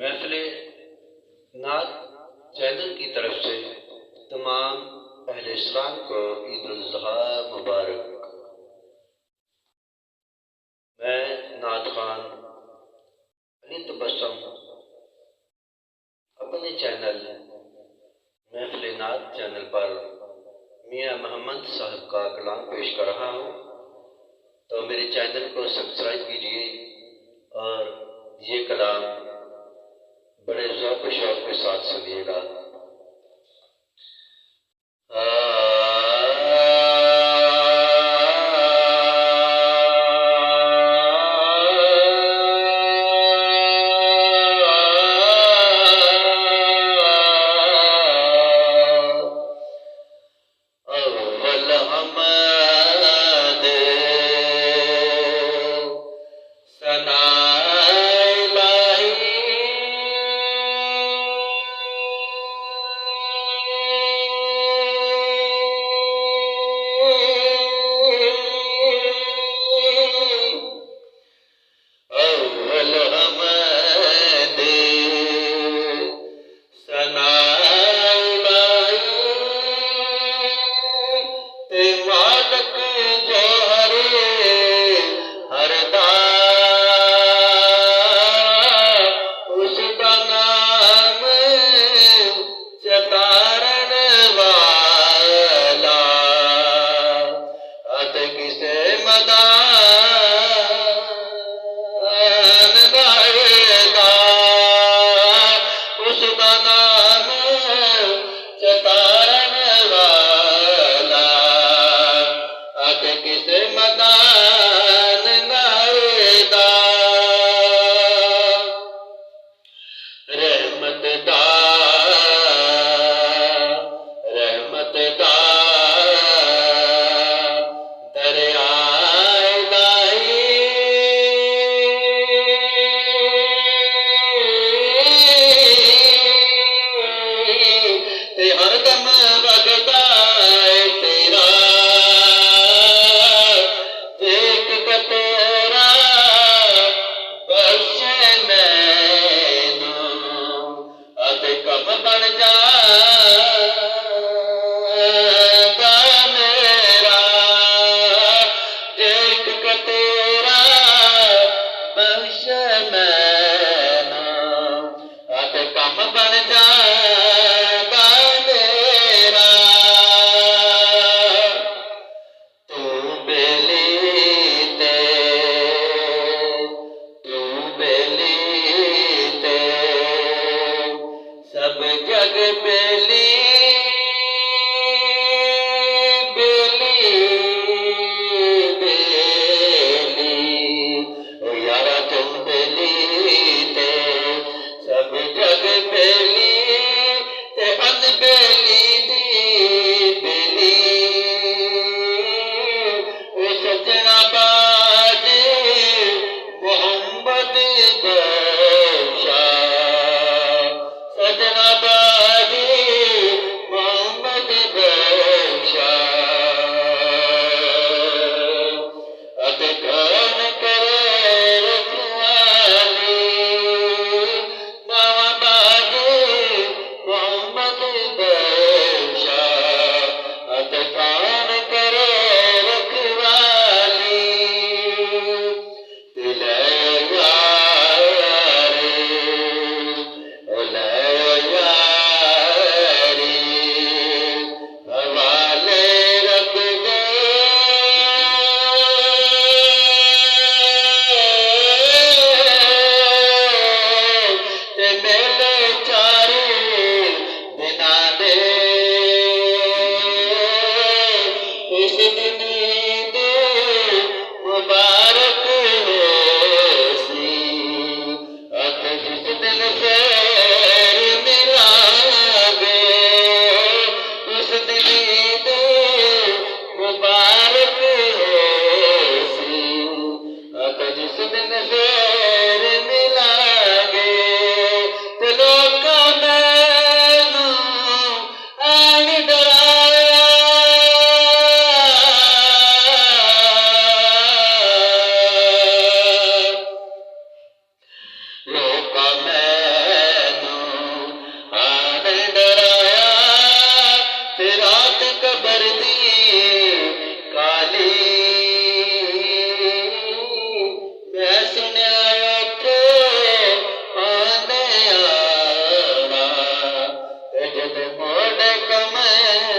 महफिल नात चैनल की तरफ से तमाम अहले इस्लाम को ईद उल अज़हा मुबारक। मैं नात खान अली तबस्सुम अपने चैनल महफिल नात चैनल पर मियाँ मोहम्मद साहब का कलाम पेश कर रहा हूँ। तो मेरे चैनल को सब्सक्राइब कीजिए और ये कलाम बड़े ज़ौक़ व शौक़ के साथ सुनिएगा। अव्वल हमाद सना ਕਬਰ ਦੀ ਕਾਲੀ, ਮੈਂ ਸੁਣਿਆ ਉੱਥੇ ਆਉਂਦੇ ਆਣਾ, ਤੇ ਜਦ ਮੋੜ ਕਮੇ